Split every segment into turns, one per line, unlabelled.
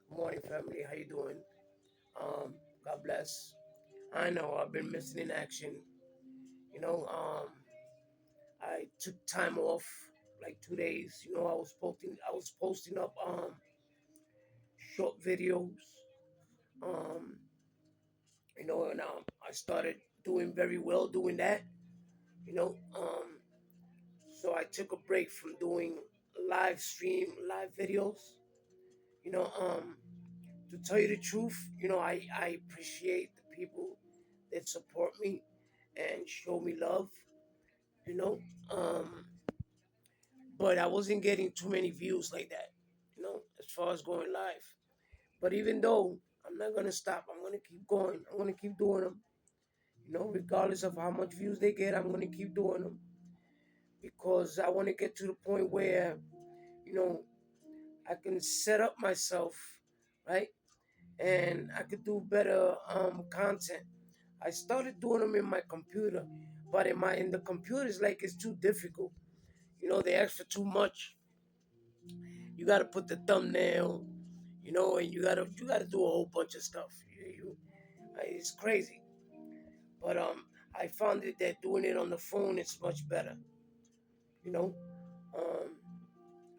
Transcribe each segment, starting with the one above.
Good morning, family. How you doing? God bless. I know I've been missing in action. You know, um, I took time off, like 2 days. I was posting up short videos. Um, and I started doing very well doing that. You know, um, so I took a break from doing live videos. You know, um, to tell you the truth, I appreciate the people that support me and show me love, you know. Um, but I wasn't getting too many views like that, as far as going live. But even though I'm not gonna stop, I'm gonna keep going. I'm gonna keep doing them, regardless of how much views they get. I'm gonna keep doing them because I want to get to the point where, you know, I can set up myself, right, and I could do better content. I started doing them in my computer, but in the computer it's like it's too difficult. They ask for too much. You got to put the thumbnail, and you gotta do a whole bunch of stuff. It's crazy, but I found it that doing it on the phone is much better. You know, um,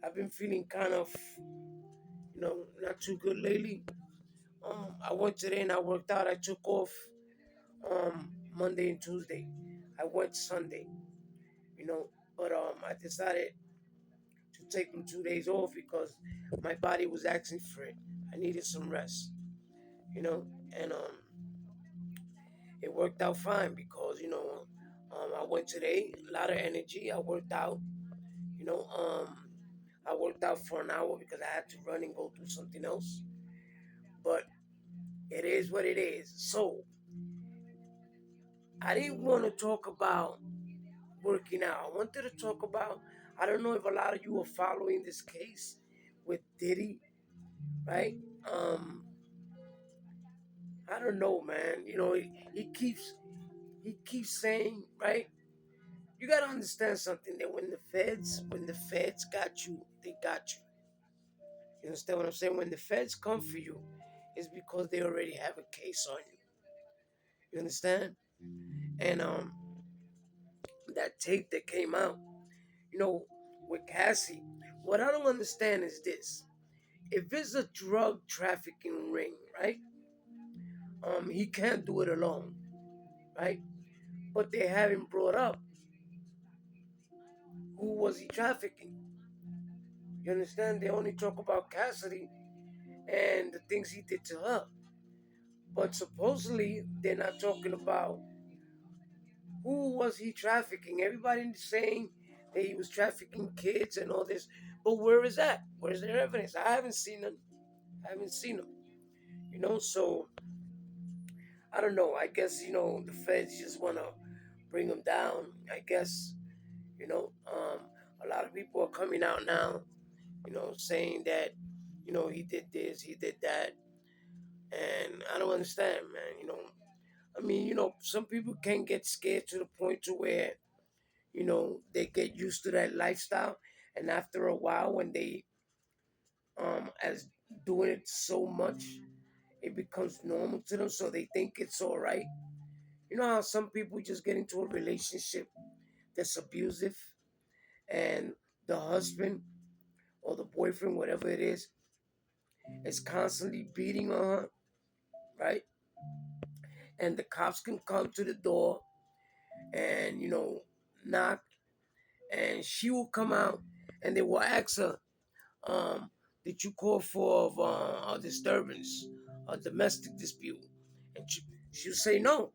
I've been feeling kind of, not too good lately. I went today and I worked out. I took off Monday and Tuesday. I went Sunday, you know, but I decided to take them 2 days off because my body was asking for it. I needed some rest, you know, and it worked out fine because I went today, a lot of energy. I worked out, you know, um, I worked out for an hour because I had to run and go do something else. But it is what it is. So I didn't want to talk about working out. I wanted to talk about. I don't know if a lot of you are following this case with Diddy, right? Um, I don't know, man. He keeps saying, right? You gotta understand something that when the feds got you, they got you. You understand what I'm saying? When the feds come for you, it's because they already have a case on you. You understand? And that tape that came out, you know, with Cassie, what I don't understand is this: if it's a drug trafficking ring, right? He can't do it alone, right? But they haven't brought up who was he trafficking. You understand? They only talk about Cassidy and the things he did to her. But supposedly they're not talking about who was he trafficking. Everybody's saying that he was trafficking kids and all this. But where is that? Where's their evidence? I haven't seen them. I haven't seen them. So I don't know. I guess, the feds just want to bring him down. I guess, you know, um, a lot of people are coming out now, saying that, he did this, he did that. And I don't understand, man. I mean, some people can get scared to the point to where, they get used to that lifestyle. And after a while, when they, as doing it so much, it becomes normal to them. So they think it's all right. You know how some people just get into a relationship that's abusive and the husband or the boyfriend, whatever it is constantly beating on her, right? And the cops can come to the door and, knock, and she will come out and they will ask her, did you call for a disturbance, a domestic dispute? And she'll say no.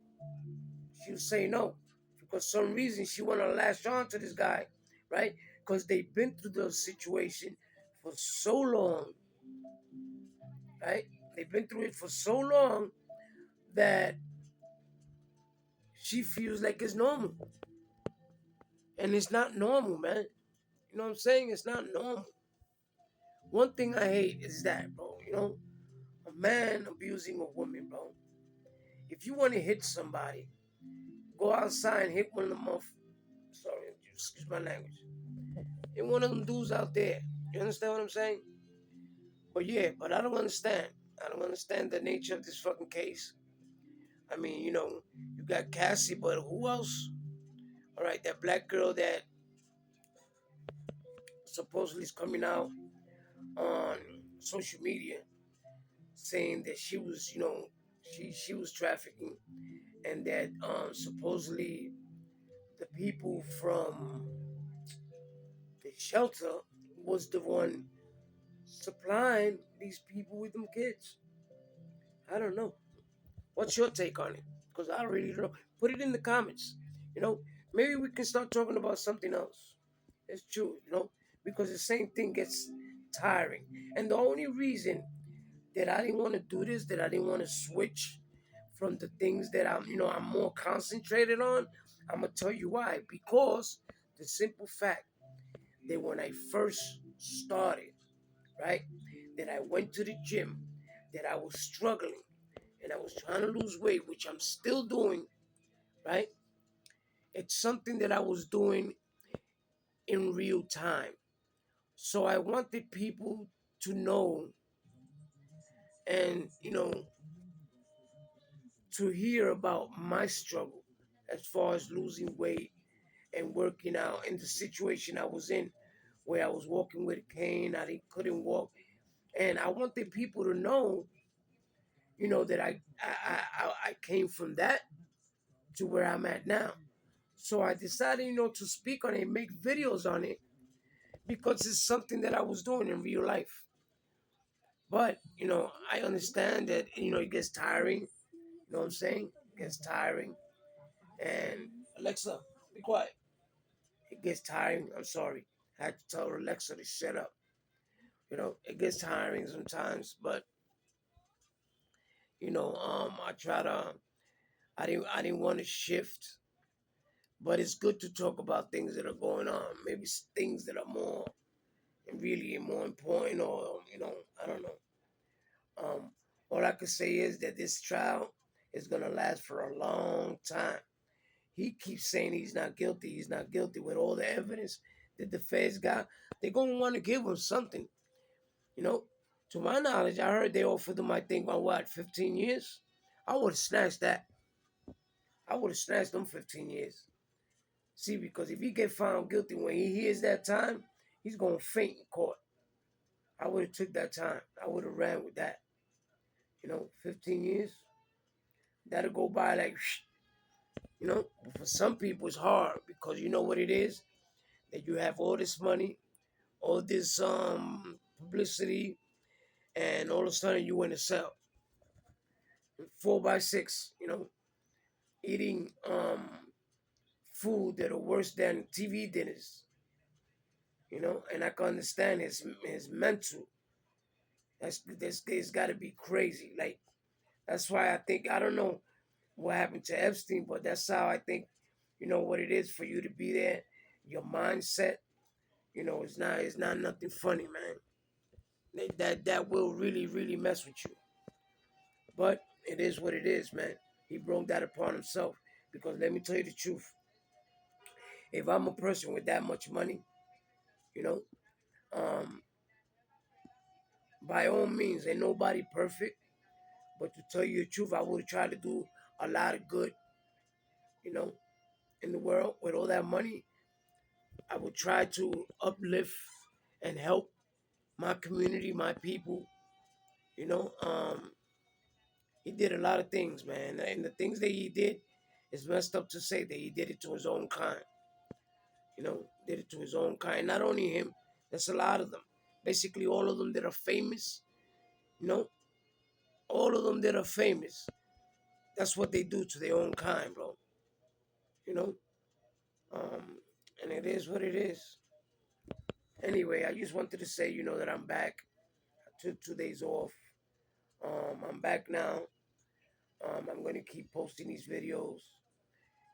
She'll say no. Because some reason she want to latch on to this guy, right? Because they've been through the situation for so long, right? They've been through it for so long that she feels like it's normal. And it's not normal, man. You know what I'm saying? It's not normal. One thing I hate is that, bro. A man abusing a woman, bro. If you want to hit somebody, go outside and hit one of them off. Sorry, excuse my language. Hit one of them dudes out there. You understand what I'm saying? But yeah, but I don't understand. I don't understand the nature of this fucking case. I mean, you got Cassie, but who else? All right, that black girl that supposedly is coming out on social media saying that she was, she was trafficking, and that supposedly the people from the shelter was the one supplying these people with them kids. I don't know. What's your take on it? Because I really don't know. Put it in the comments. You know, maybe we can start talking about something else. It's true, because the same thing gets tiring. And the only reason that I didn't want to do this, that I didn't want to switch from the things that I'm more concentrated on, I'm gonna tell you why. Because the simple fact that when I first started, right, that I went to the gym, that I was struggling and I was trying to lose weight, which I'm still doing, right? It's something that I was doing in real time. So I wanted people to know and, to hear about my struggle as far as losing weight and working out in the situation I was in where I was walking with a cane, couldn't walk. And I wanted people to know, that I came from that to where I'm at now. So I decided, to speak on it, make videos on it, because it's something that I was doing in real life. But, I understand that, it gets tiring. You know what I'm saying? It gets tiring. And Alexa, be quiet. It gets tiring. I'm sorry. I had to tell Alexa to shut up. It gets tiring sometimes, but I try to. I didn't want to shift, but it's good to talk about things that are going on. Maybe things that are more and really more important, or I don't know. Um, all I can say is that this trial is gonna last for a long time. He keeps saying he's not guilty. He's not guilty with all the evidence that the feds got. They're gonna want to give him something. You know, to my knowledge, I heard they offered him, I think, about what, 15 years? I would have snatched that. I would have snatched them 15 years. See, because if he get found guilty when he hears that time, he's gonna faint in court. I would have took that time. I would have ran with that. 15 years. That'll go by like, But for some people it's hard because you know what it is? That you have all this money, all this publicity, and all of a sudden you in a cell. 4 by 6, eating food that are worse than TV dinners, and I can understand his mental. This it's got to be crazy. Like that's why I think I don't know what happened to Epstein, but that's how I think what it is for you to be there. Your mindset, it's not nothing funny, man. That will really really mess with you. But it is what it is, man. He brought that upon himself because let me tell you the truth. If I'm a person with that much money, you know, um, by all means, ain't nobody perfect. But to tell you the truth, I would try to do a lot of good, you know, in the world with all that money. I would try to uplift and help my community, my people. You know, he did a lot of things, man, and the things that he did is messed up to say that he did it to his own kind. Did it to his own kind. Not only him, there's a lot of them. Basically, all of them that are famous. You know, all of them that are famous. That's what they do to their own kind, bro. You know, um, and it is what it is. Anyway, I just wanted to say, that I'm back. I took 2 days off. I'm back now. I'm going to keep posting these videos.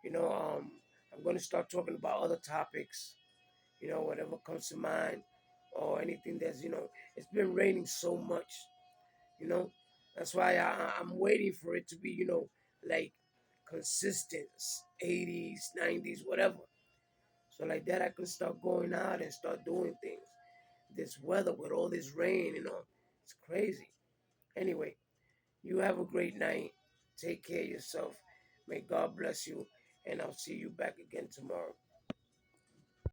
You know, um, I'm going to start talking about other topics. Whatever comes to mind, or anything that's it's been raining so much. You know, that's why I'm waiting for it to be like consistent 80s, 90s, whatever. So like that, I can start going out and start doing things. This weather with all this rain, It's crazy. Anyway, you have a great night. Take care of yourself. May God bless you. And I'll see you back again tomorrow.